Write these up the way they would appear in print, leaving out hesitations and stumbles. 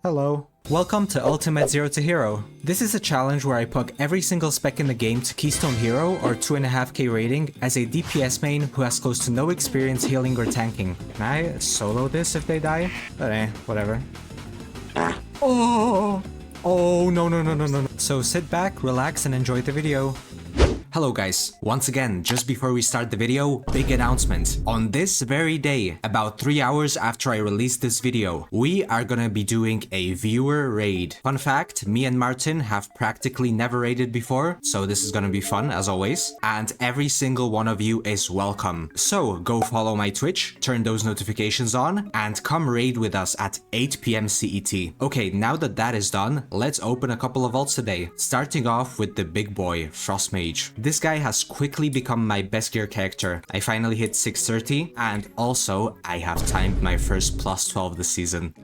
Hello. Welcome to Ultimate Zero to Hero. This is a challenge where I pug every single spec in the game to Keystone Hero or 2.5k rating as a DPS main who has close to no experience healing or tanking. Can I solo this if they die? But whatever. Oh! Oh, no. So sit back, relax, and enjoy the video. Hello guys, once again, just before we start the video, big announcement. On this very day, about 3 hours after I released this video, we are gonna be doing a viewer raid. Fun fact, me and Martin have practically never raided before, so this is gonna be fun as always, and every single one of you is welcome. So go follow my Twitch, turn those notifications on, and come raid with us at 8 PM CET. Okay, now that that is done, let's open a couple of vaults today, starting off with the big boy, Frost Mage. This guy has quickly become my best gear character. I finally hit 630, and also I have timed my first plus 12 this season.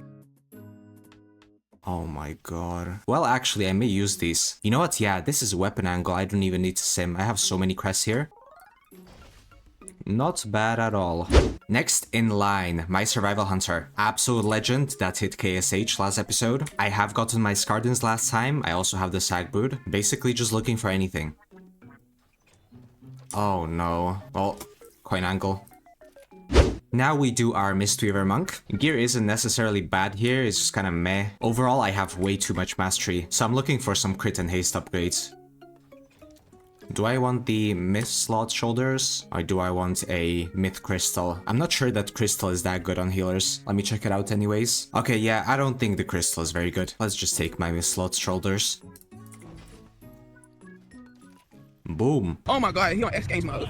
Oh my god. Well, actually, I may use these. You know what? Yeah, this is a weapon angle. I don't even need to sim. I have so many crests here. Not bad at all. Next in line, my Survival Hunter. Absolute legend that hit KSH last episode. I have gotten my Scardins last time. I also have the Sag Boot. Basically just looking for anything. Oh no. Well, coin angle. Now we do our Mistweaver Monk. Gear isn't necessarily bad here, it's just kinda meh. Overall, I have way too much mastery, so I'm looking for some crit and haste upgrades. Do I want the Myth slot shoulders, or do I want a Myth crystal? I'm not sure that crystal is that good on healers. Let me check it out anyways. Okay, yeah, I don't think the crystal is very good. Let's just take my Myth slot shoulders. Boom. Oh my god, he on X Games mode.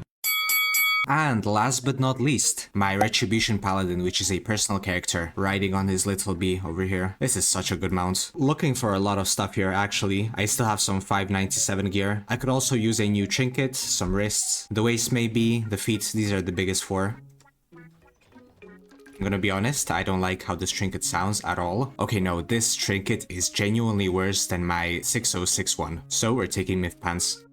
And last but not least, my Retribution Paladin, which is a personal character, riding on his little bee over here. This is such a good mount. Looking for a lot of stuff here, actually. I still have some 597 gear. I could also use a new trinket, some wrists, the waist maybe, the feet, these are the biggest four. I'm gonna be honest, I don't like how this trinket sounds at all. Okay, no, this trinket is genuinely worse than my 6061. So we're taking Myth Pants.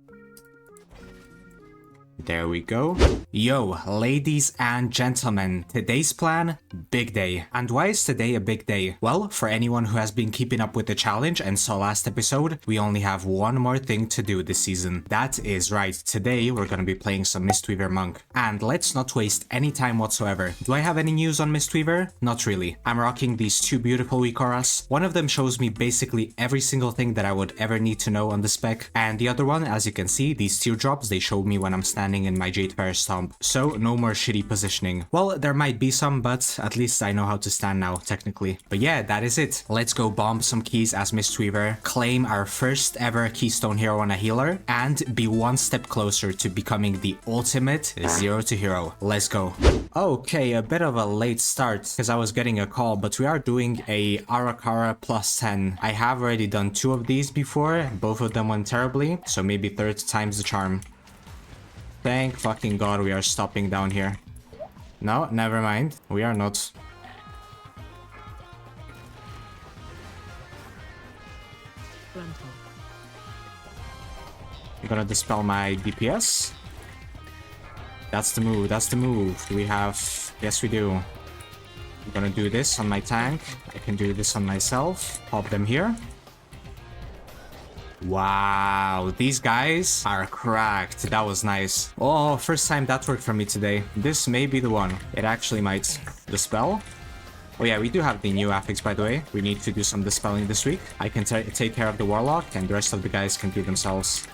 There we go. Yo, ladies and gentlemen, today's plan, big day. And why is today a big day? Well, for anyone who has been keeping up with the challenge and saw last episode, we only have one more thing to do this season. That is right, today we're gonna be playing some Mistweaver Monk. And let's not waste any time whatsoever. Do I have any news on Mistweaver? Not really. I'm rocking these two beautiful Wikoras. One of them shows me basically every single thing that I would ever need to know on the spec. And the other one, as you can see, these teardrops, they show me when I'm standing in my Jadefire Stomp, so no more shitty positioning. Well, there might be some, but at least I know how to stand now, technically. But yeah, that is it. Let's go bomb some keys as Mistweaver, claim our first ever Keystone Hero on a healer, and be one step closer to becoming the ultimate Zero to Hero. Let's go. Okay, a bit of a late start, because I was getting a call, but we are doing a Ara Kara plus 10. I have already done 2 of these before, both of them went terribly, so maybe third time's the charm. Thank fucking god we are stopping down here. No, never mind. We are not. I'm gonna dispel my DPS. That's the move, that's the move. Do we have... Yes, we do. I'm gonna do this on my tank. I can do this on myself. Pop them here. Wow, these guys are cracked. That was nice. Oh, first time that worked for me today. This may be the one. It actually might. Dispel? Oh yeah, we do have the new affix, by the way. We need to do some dispelling this week. I can take care of the Warlock, and the rest of the guys can do themselves.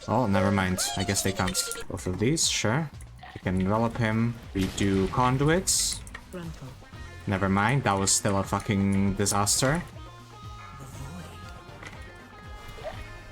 Oh, never mind. I guess they can't. Both of these, sure. We can envelop him. We do conduits. Never mind, that was still a fucking disaster.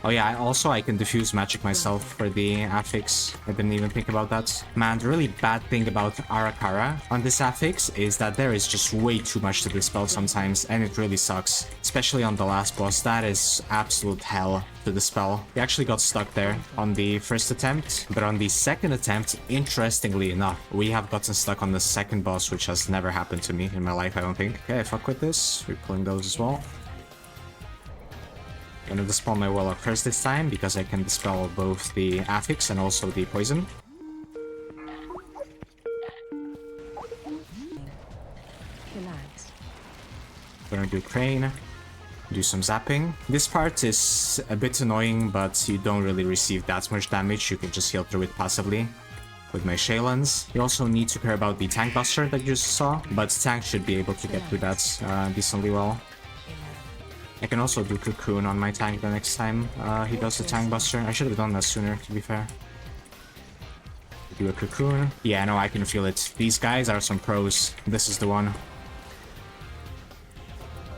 Oh yeah, also I can diffuse magic myself for the affix. I didn't even think about that. Man, the really bad thing about Ara Kara on this affix is that there is just way too much to dispel sometimes, and it really sucks. Especially on the last boss, that is absolute hell to dispel. We actually got stuck there on the first attempt, but on the second attempt, interestingly enough, we have gotten stuck on the second boss, which has never happened to me in my life, I don't think. Okay, fuck with this. We're pulling those as well. I'm gonna dispel my Warlock first this time, because I can dispel both the affix and also the poison. Relax. Gonna do crane. Do some zapping. This part is a bit annoying, but you don't really receive that much damage. You can just heal through it passively with my Shaylans. You also need to care about the tank buster that you just saw, but tank should be able to get through that decently well. I can also do Cocoon on my tank the next time he does the tank buster. I should have done that sooner, to be fair. Do a Cocoon. Yeah, no, I can feel it. These guys are some pros. This is the one.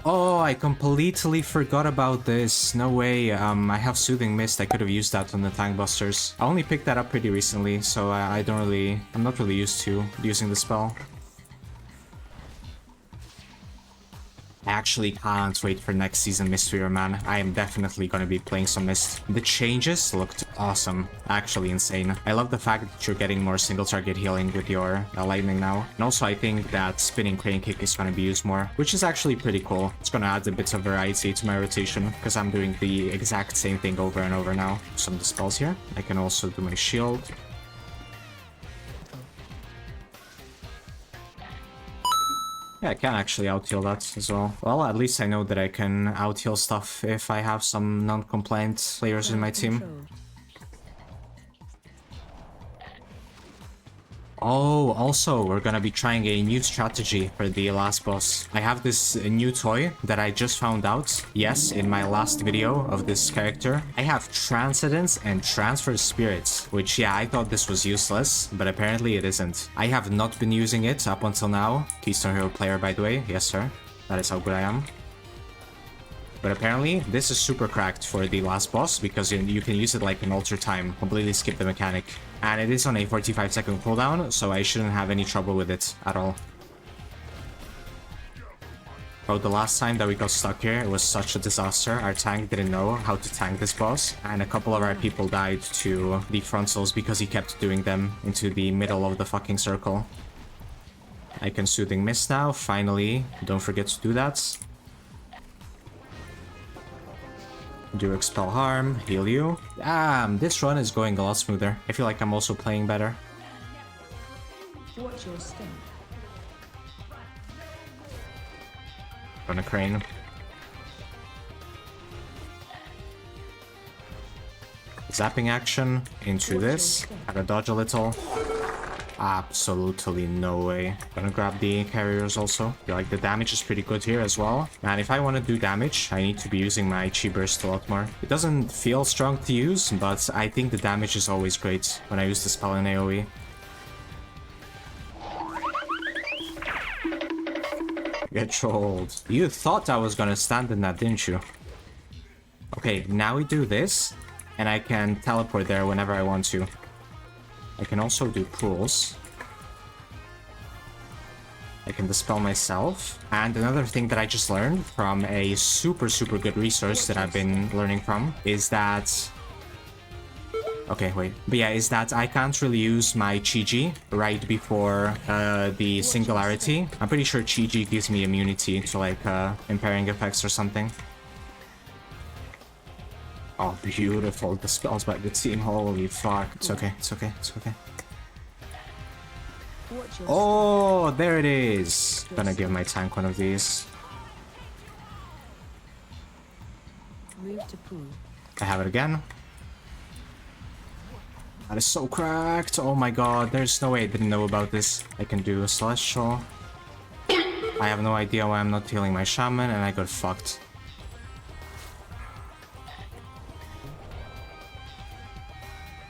Oh, I completely forgot about this. No way. I have Soothing Mist. I could have used that on the tank busters. I only picked that up pretty recently, so I'm not really used to using the spell. I actually can't wait for next season Mistweaver, man. I am definitely gonna be playing some Mist. The changes looked awesome. Actually insane. I love the fact that you're getting more single target healing with your lightning now. And also I think that spinning crane kick is gonna be used more, which is actually pretty cool. It's gonna add a bit of variety to my rotation, because I'm doing the exact same thing over and over now. Some dispels here. I can also do my shield. Yeah, I can actually out-heal that as well. Well, at least I know that I can out-heal stuff if I have some non-compliant players in my team. Oh, also, we're gonna be trying a new strategy for the last boss. I have this new toy that I just found out. Yes, in my last video of this character. I have Transcendence and Transfer Spirits, which, yeah, I thought this was useless, but apparently it isn't. I have not been using it up until now. Keystone Hero player, by the way. Yes, sir. That is how good I am. But apparently, this is super cracked for the last boss, because you can use it like an alter time, completely skip the mechanic. And it is on a 45-second cooldown, so I shouldn't have any trouble with it at all. Bro, the last time that we got stuck here, it was such a disaster. Our tank didn't know how to tank this boss, and a couple of our people died to the frontals because he kept doing them into the middle of the fucking circle. I can Soothing Mist now, finally. Don't forget to do that. Do Expel Harm, heal you. This run is going a lot smoother. I feel like I'm also playing better. Watch your step. Gonna crane. Zapping action into this. Gotta dodge a little. Absolutely no way. Gonna grab the carriers also. Feel like the damage is pretty good here as well. And if I want to do damage, I need to be using my Chi Burst a lot more. It doesn't feel strong to use, but I think the damage is always great when I use the spell in AoE. Get trolled. You thought I was gonna stand in that, didn't you? Okay, now we do this, and I can teleport there whenever I want to. I can also do pools. I can dispel myself. And another thing that I just learned from a super good resource that I've been learning from is that... Okay, wait. But yeah, is that I can't really use my Chi-Ji right before the Singularity. I'm pretty sure Chi-Ji gives me immunity to like impairing effects or something. Oh, beautiful. The spells by the team. Holy fuck. It's okay. It's okay. It's okay. Oh, there it is. Gonna give my tank one of these. I have it again. That is so cracked. Oh my god. There's no way I didn't know about this. I can do a Celestial. I have no idea why I'm not healing my Shaman, and I got fucked.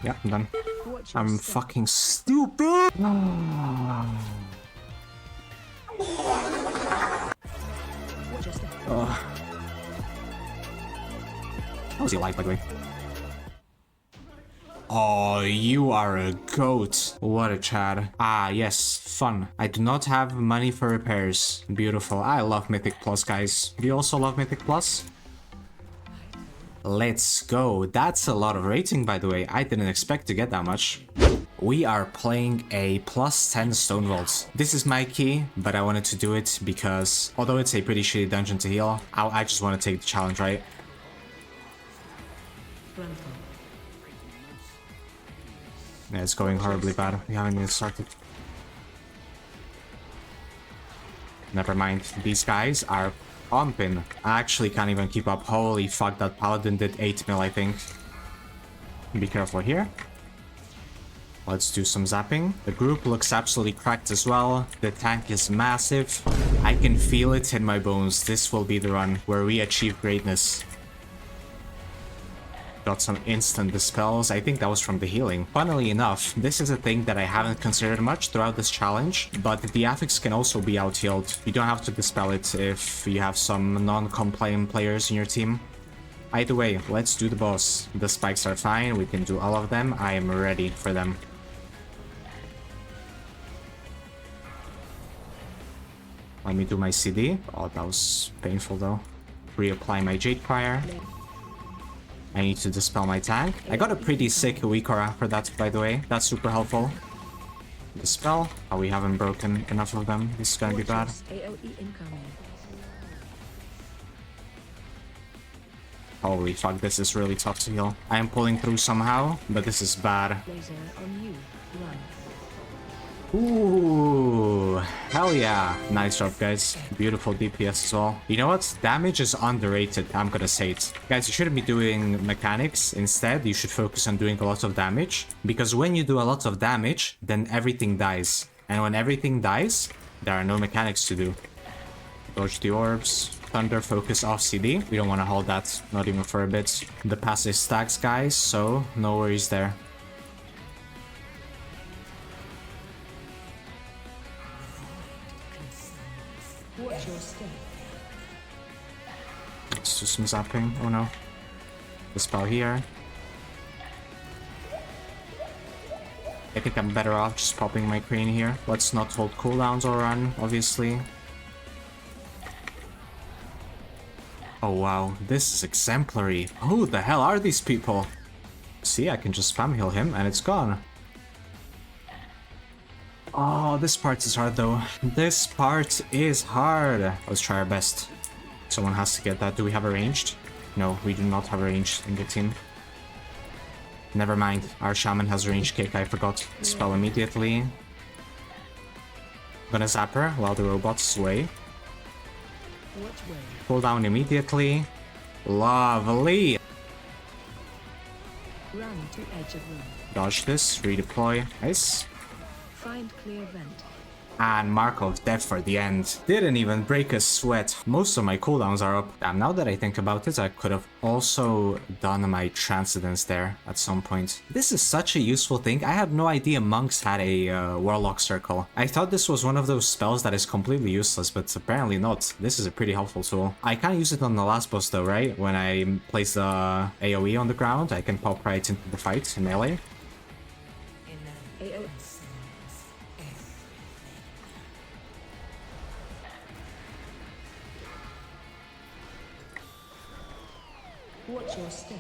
Yeah, I'm done. I'm fucking stupid! How was he alive, by the way? Oh, you are a goat. What a Chad. Ah, yes, fun. I do not have money for repairs. Beautiful. I love Mythic Plus, guys. Do you also love Mythic Plus? Let's go. That's a lot of rating, by the way. I didn't expect to get that much. We are playing a +10 Stonevault. This is my key, but I wanted to do it because, although it's a pretty shitty dungeon to heal, I just want to take the challenge, right? Yeah, it's going horribly bad. We haven't even started. Never mind. These guys are pumping. I actually can't even keep up. Holy fuck, that paladin did 8 mil, I think. Be careful here. Let's do some zapping. The group looks absolutely cracked as well. The tank is massive. I can feel it in my bones. This will be the run where we achieve greatness. Got some instant dispels. I think that was from the healing. Funnily enough, this is a thing that I haven't considered much throughout this challenge, but the affix can also be out-healed. You don't have to dispel it if you have some non-compliant players in your team. Either way, let's do the boss. The spikes are fine. We can do all of them. I am ready for them. Let me do my CD. Oh, that was painful though. Reapply my Jade Fire. I need to dispel my tank. I got a pretty sick weak aura for that, by the way. That's super helpful. Dispel. Oh, we haven't broken enough of them. This is gonna be bad. Holy fuck, this is really tough to heal. I am pulling through somehow, but this is bad. Ooh, hell yeah. Nice job, guys. Beautiful DPS as well. You know what? Damage is underrated, I'm gonna say it. Guys, you shouldn't be doing mechanics. Instead, you should focus on doing a lot of damage. Because when you do a lot of damage, then everything dies. And when everything dies, there are no mechanics to do. Dodge the orbs. Thunder, focus off CD. We don't want to hold that, not even for a bit. The passive stacks, guys, so no worries there. Let's do some zapping. Oh no. The spell here. I think I'm better off just popping my crane here. Let's not hold cooldowns or run, obviously. Oh wow, this is exemplary. Who the hell are these people? See, I can just spam heal him and it's gone. Oh, this part is hard though. This part is hard. Let's try our best. Someone has to get that. Do we have a ranged? No, we do not have a ranged in the team. Never mind. Our shaman has ranged kick. I forgot. Spell immediately. Gonna zap her while the robot's away. Pull down immediately. Lovely. Run to edge of room. Dodge this. Redeploy. Nice. Find clear vent. And Mark of Death for the end. Didn't even break a sweat. Most of my cooldowns are up. Damn, now that I think about it, I could have also done my Transcendence there at some point. This is such a useful thing. I had no idea monks had a Warlock Circle. I thought this was one of those spells that is completely useless, but apparently not. This is a pretty helpful tool. I can't use it on the last boss though, right? When I place the AoE on the ground, I can pop right into the fight in melee. Watch your step.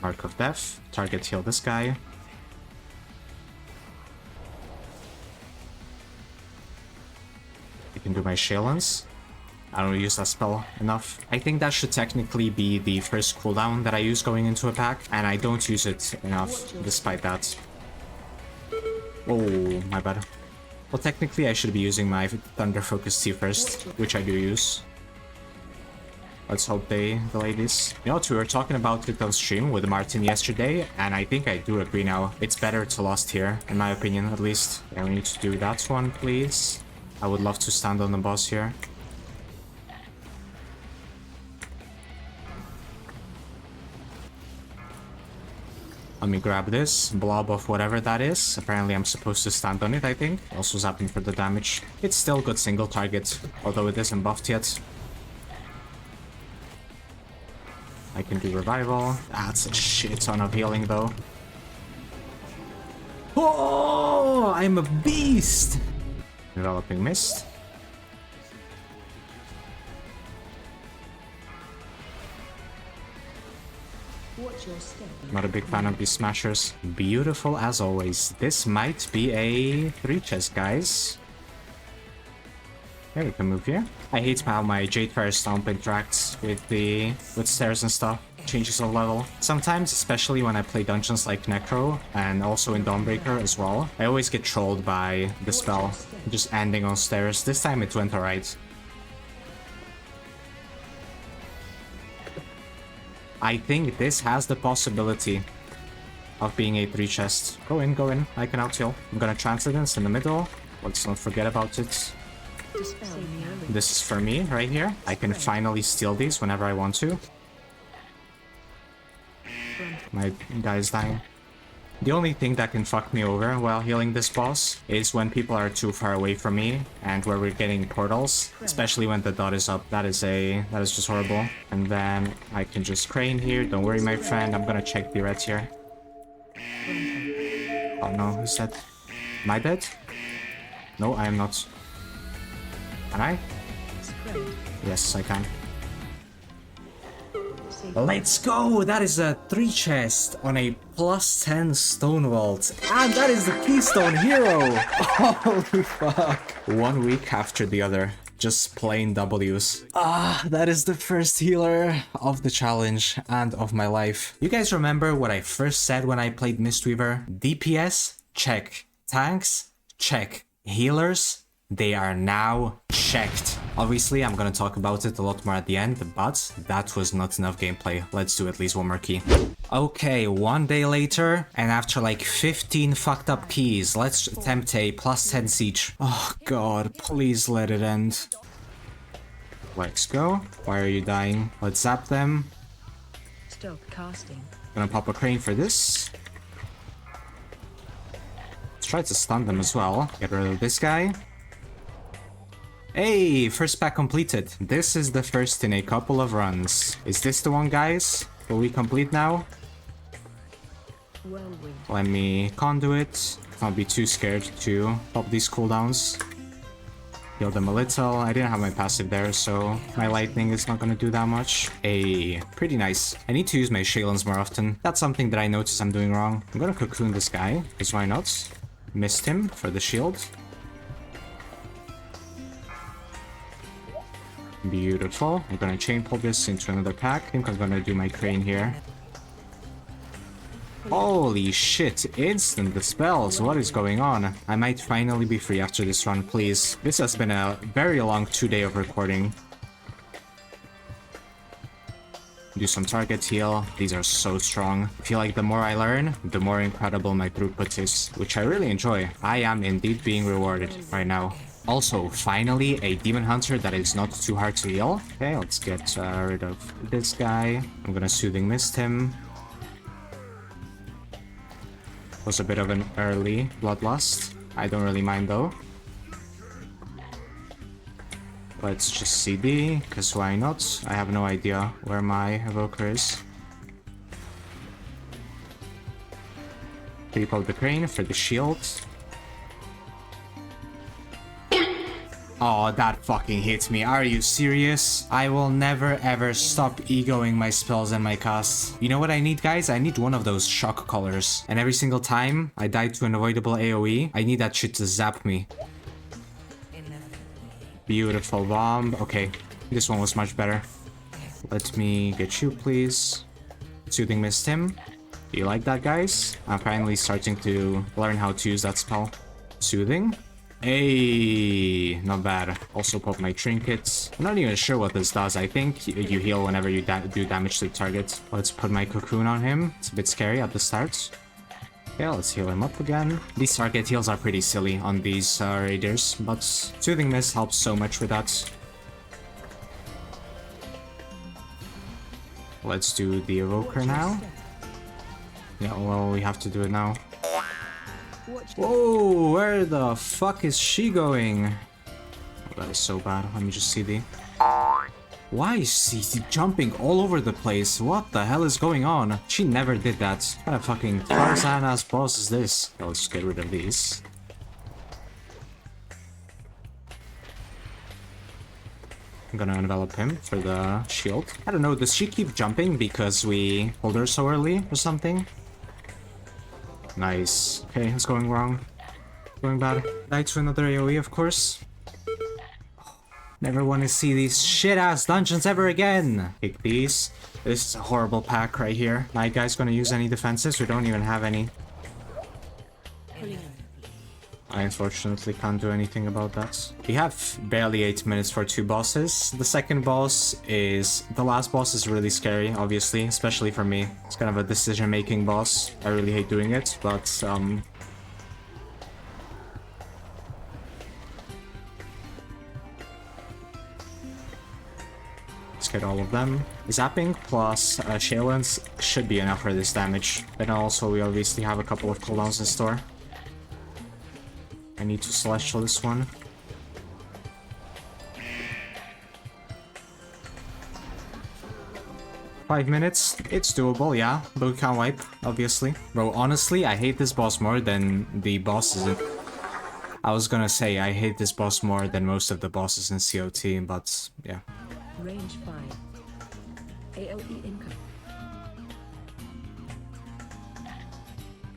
Mark of Death. Target heal this guy. I can do my Shalens. I don't use that spell enough. I think that should technically be the first cooldown that I use going into a pack, and I don't use it enough despite that. Oh, my bad. Well, technically I should be using my Thunder Focus T first, which I do use. Let's hope they delay this. You know what, we were talking about it on stream with Martin yesterday, and I think I do agree now. It's better to lost here, in my opinion, at least. Yeah, we need to do that one, please. I would love to stand on the boss here. Let me grab this blob of whatever that is. Apparently I'm supposed to stand on it, I think. Also zapping for the damage. It's still good single target, although it isn't buffed yet. I can do revival. That's a shit ton of healing though. Oh, I'm a beast! Developing mist. Watch your step. Not a big fan of these smashers. Beautiful as always. This might be a 3 chest, guys. Yeah, we can move here. I hate how my Jade Fire Stomp interacts with stairs and stuff. Changes of level. Sometimes, especially when I play dungeons like Necro and also in Dawnbreaker as well, I always get trolled by the spell just ending on stairs. This time it went alright. I think this has the possibility of being a 3 chest. Go in, go in. I can out-heal. I'm gonna Transcendence in the middle. Let's not forget about it. Dispel me early. This is for me, right here. I can finally steal these whenever I want to. My guy's dying. The only thing that can fuck me over while healing this boss is when people are too far away from me and where we're getting portals, especially when the dot is up. That is just horrible. And then I can just crane here. Don't worry, my friend. I'm gonna check the reds here. Oh no, who's dead? Am I dead? No, I am not. Can I? Spread. Yes, I can. Save. Let's go! That is a 3 chest on a +10 Stonevault. And that is the Keystone Hero! Holy fuck. 1 week after the other. Just plain W's. That is the first healer of the challenge and of my life. You guys remember what I first said when I played Mistweaver? DPS? Check. Tanks? Check. Healers? They are now checked. Obviously, I'm gonna talk about it a lot more at the end, but that was not enough gameplay. Let's do at least one more key. Okay, 1 day later, and after like 15 fucked up keys, let's attempt a +10 siege. Oh god, please let it end. Let's go. Why are you dying? Let's zap them. Stop casting. Gonna pop a crane for this. Let's try to stun them as well. Get rid of this guy. Hey, first pack completed. This is the first in a couple of runs. Is this the one, guys? Will we complete now? Whirlwind. Let me conduit. Not be too scared to pop these cooldowns. Heal them a little. I didn't have my passive there, so my lightning is not gonna do that much. Hey, pretty nice. I need to use my Shaylins more often. That's something that I notice I'm doing wrong. I'm gonna cocoon this guy, because why not? Missed him for the shield. Beautiful. I'm gonna chain pull this into another pack. I think I'm gonna do my crane here. Holy shit, instant dispels. What is going on? I might finally be free after this run, please. This has been a very long 2 day of recording. Do some target heal. These are so strong. I feel like the more I learn, the more incredible my throughput is, which I really enjoy. I am indeed being rewarded right now. Also, finally, a demon hunter that is not too hard to heal. Okay, let's get rid of this guy. I'm gonna soothing mist him. Was a bit of an early bloodlust. I don't really mind though. Let's just CD, because why not? I have no idea where my evoker is. Triple the crane for the shield. Oh, that fucking hit me. Are you serious? I will never ever stop egoing my spells and my casts. You know what I need, guys? I need one of those shock collars. And every single time I die to an avoidable AoE, I need that shit to zap me. Beautiful bomb. Okay, this one was much better. Let me get you, please. Soothing missed him. Do you like that, guys? I'm finally starting to learn how to use that spell. Soothing. Hey, not bad. Also pop my trinkets. I'm not even sure what this does. I think you heal whenever you do damage to the target. Let's put my cocoon on him. It's a bit scary at the start. Okay, let's heal him up again. These target heals are pretty silly on these raiders, but Soothing Mist helps so much with that. Let's do the Evoker now. Yeah, well, we have to do it now. Whoa, where the fuck is she going? Oh, that is so bad. Let me just see the... Why is she jumping all over the place? What the hell is going on? She never did that. What kind of fucking Tarzan-ass boss is this? Okay, let's just get rid of these. I'm gonna envelop him for the shield. I don't know, does she keep jumping because we pulled her so early or something? Nice. Okay, what's going wrong? Going bad. Die to another AoE, of course. Never want to see these shit-ass dungeons ever again! Take these. This is a horrible pack right here. My guy's gonna use any defenses? We don't even have any. I unfortunately can't do anything about that. We have barely 8 minutes for 2 bosses. The second boss is... The last boss is really scary, obviously, especially for me. It's kind of a decision-making boss. I really hate doing it, but let's get all of them. Zapping plus Shaylens should be enough for this damage. But also we obviously have a couple of cooldowns in store. I need to Celestial this one. Five minutes, it's doable, yeah, but we can't wipe, obviously. Bro, honestly, I hate this boss more than the bosses. I was gonna say, I hate this boss more than most of the bosses in COT, but yeah. Range 5. AOE income.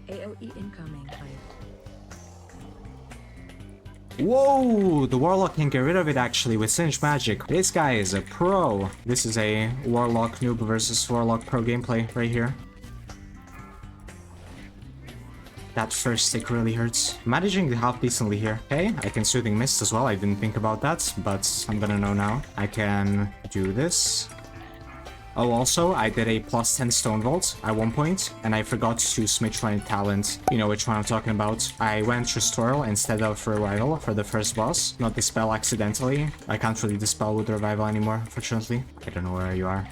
AOE incoming 5. Whoa! The Warlock can get rid of it actually with Singed Magic. This guy is a pro. This is a Warlock noob versus Warlock pro gameplay right here. That first stick really hurts. Managing the half decently here. Okay, I can Soothing Mist as well. I didn't think about that, but I'm gonna know now. I can do this. Oh, also, I did a +10 Stonevault at one point, and I forgot to switch my talent. You know which one I'm talking about. I went Restoral instead of Revival for the first boss. Not Dispel accidentally. I can't really Dispel with Revival anymore, unfortunately. I don't know where you are.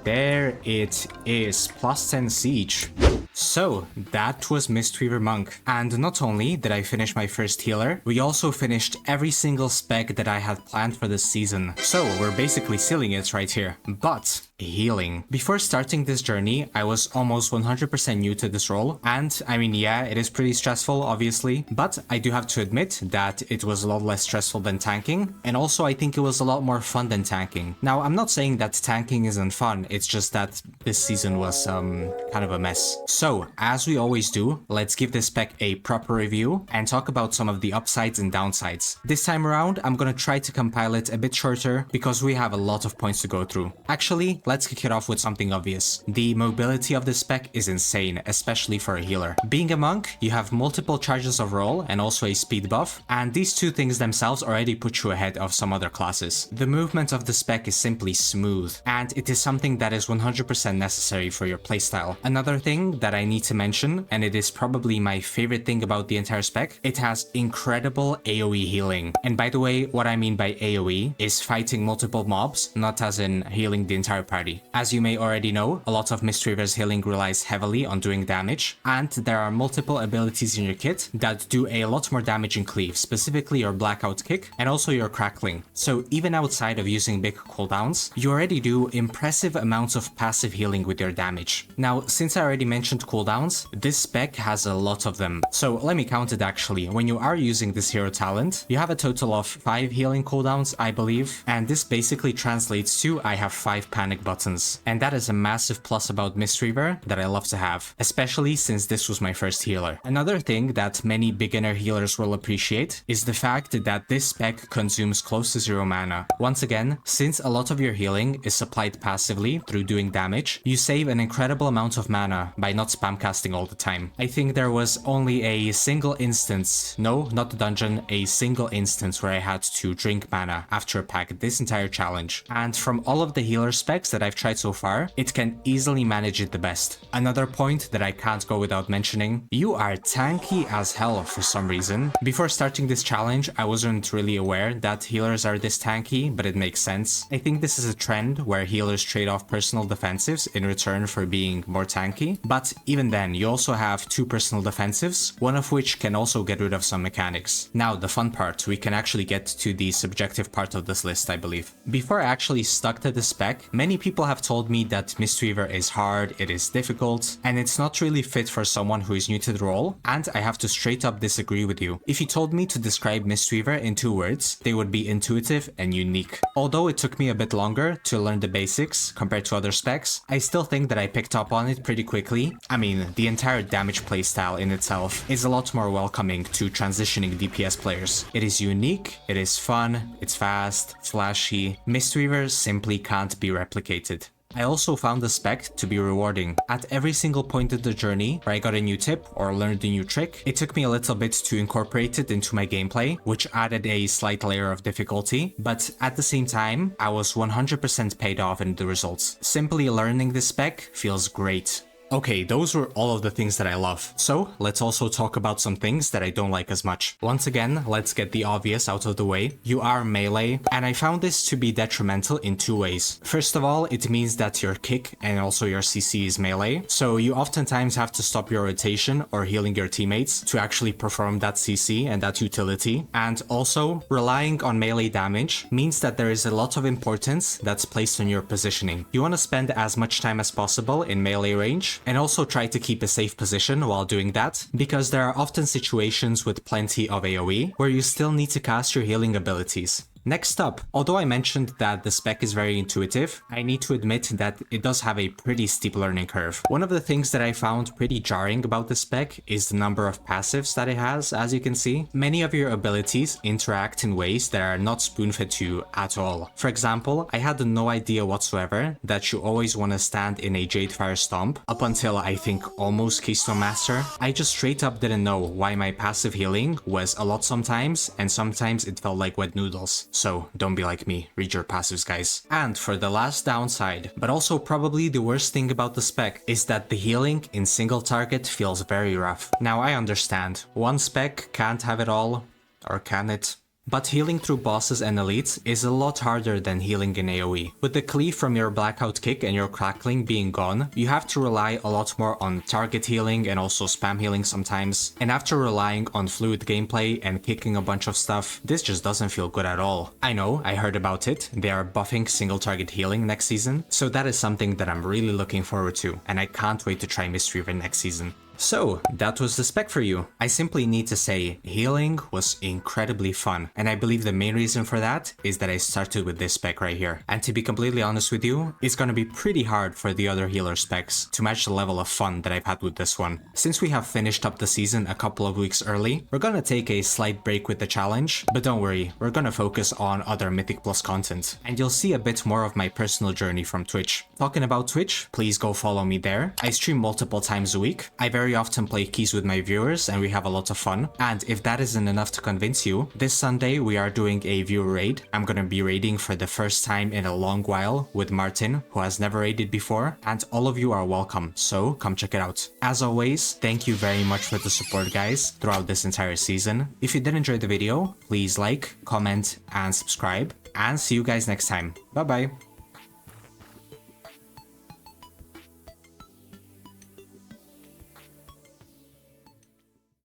There it is, +10 Siege. So, that was Mistweaver Monk. And not only did I finish my first healer, we also finished every single spec that I had planned for this season. So, we're basically sealing it right here. But, healing. Before starting this journey, I was almost 100% new to this role. And, I mean, yeah, it is pretty stressful, obviously. But I do have to admit that it was a lot less stressful than tanking. And also, I think it was a lot more fun than tanking. Now, I'm not saying that tanking isn't fun. It's just that this season was kind of a mess. So, as we always do, let's give this spec a proper review and talk about some of the upsides and downsides. This time around, I'm gonna try to compile it a bit shorter because we have a lot of points to go through. Actually, let's kick it off with something obvious. The mobility of this spec is insane, especially for a healer. Being a monk, you have multiple charges of roll and also a speed buff, and these two things themselves already put you ahead of some other classes. The movement of the spec is simply smooth, and it is something that is 100% necessary for your playstyle. Another thing that I need to mention, and it is probably my favorite thing about the entire spec, it has incredible AoE healing. And by the way, what I mean by AoE is fighting multiple mobs, not as in healing the entire party. As you may already know, a lot of Mistweaver's healing relies heavily on doing damage, and there are multiple abilities in your kit that do a lot more damage in cleave, specifically your blackout kick and also your crackling. So even outside of using big cooldowns, you already do impressive amounts of passive healing with your damage. Now, since I already mentioned cooldowns, this spec has a lot of them. So let me count it actually. When you are using this hero talent, you have a total of 5 healing cooldowns, I believe, and this basically translates to I have 5 panic buttons. And that is a massive plus about Mistweaver that I love to have, especially since this was my first healer. Another thing that many beginner healers will appreciate is the fact that this spec consumes close to 0 mana. Once again, since a lot of your healing is supplied passively through doing damage, you save an incredible amount of mana by not spam casting all the time. I think there was only a single instance, no, not the dungeon, a single instance where I had to drink mana after a pack this entire challenge. And from all of the healer specs that I've tried so far, it can easily manage it the best. Another point that I can't go without mentioning, you are tanky as hell for some reason. Before starting this challenge, I wasn't really aware that healers are this tanky, but it makes sense. I think this is a trend where healers trade off personal defensives in return for being more tanky, but even then, you also have 2 personal defensives, one of which can also get rid of some mechanics. Now, the fun part, we can actually get to the subjective part of this list, I believe. Before I actually stuck to the spec, many people have told me that Mistweaver is hard, it is difficult, and it's not really fit for someone who is new to the role, and I have to straight up disagree with you. If you told me to describe Mistweaver in 2 words, they would be intuitive and unique. Although it took me a bit longer to learn the basics compared to other specs, I still think that I picked up on it pretty quickly. I mean, the entire damage playstyle in itself is a lot more welcoming to transitioning DPS players. It is unique, it is fun, it's fast, flashy. Mistweaver simply can't be replicated. I also found the spec to be rewarding. At every single point in the journey where I got a new tip or learned a new trick, it took me a little bit to incorporate it into my gameplay, which added a slight layer of difficulty, but at the same time, I was 100% paid off in the results. Simply learning this spec feels great. Okay, those were all of the things that I love. So, let's also talk about some things that I don't like as much. Once again, let's get the obvious out of the way. You are melee, and I found this to be detrimental in two ways. First of all, it means that your kick and also your CC is melee, so you oftentimes have to stop your rotation or healing your teammates to actually perform that CC and that utility. And also, relying on melee damage means that there is a lot of importance that's placed on your positioning. You want to spend as much time as possible in melee range, and also try to keep a safe position while doing that, because there are often situations with plenty of AoE where you still need to cast your healing abilities. Next up, although I mentioned that the spec is very intuitive, I need to admit that it does have a pretty steep learning curve. One of the things that I found pretty jarring about the spec is the number of passives that it has. As you can see, many of your abilities interact in ways that are not spoon-fed to you at all. For example, I had no idea whatsoever that you always want to stand in a Jadefire Stomp up until I think almost Keystone Master. I just straight up didn't know why my passive healing was a lot sometimes, and sometimes it felt like wet noodles. So don't be like me, read your passives, guys. And for the last downside, but also probably the worst thing about the spec, is that the healing in single target feels very rough. Now I understand, one spec can't have it all, or can it? But healing through bosses and elites is a lot harder than healing in AoE. With the cleave from your blackout kick and your crackling being gone, you have to rely a lot more on target healing and also spam healing sometimes. And after relying on fluid gameplay and kicking a bunch of stuff, this just doesn't feel good at all. I know, I heard about it, they are buffing single target healing next season, so that is something that I'm really looking forward to, and I can't wait to try Mistweaver next season. So, that was the spec for you. I simply need to say, healing was incredibly fun, and I believe the main reason for that is that I started with this spec right here. And to be completely honest with you, it's gonna be pretty hard for the other healer specs to match the level of fun that I've had with this one. Since we have finished up the season a couple of weeks early, we're gonna take a slight break with the challenge, but don't worry, we're gonna focus on other Mythic Plus content, and you'll see a bit more of my personal journey from Twitch. Talking about Twitch, please go follow me there. I stream multiple times a week. I very often play keys with my viewers and we have a lot of fun. And if that isn't enough to convince you, this Sunday we are doing a viewer raid. I'm gonna be raiding for the first time in a long while with Martin, who has never raided before, and all of you are welcome, so come check it out. As always, thank you very much for the support, guys, throughout this entire season. If you did enjoy the video, please like, comment, and subscribe, and see you guys next time. Bye bye!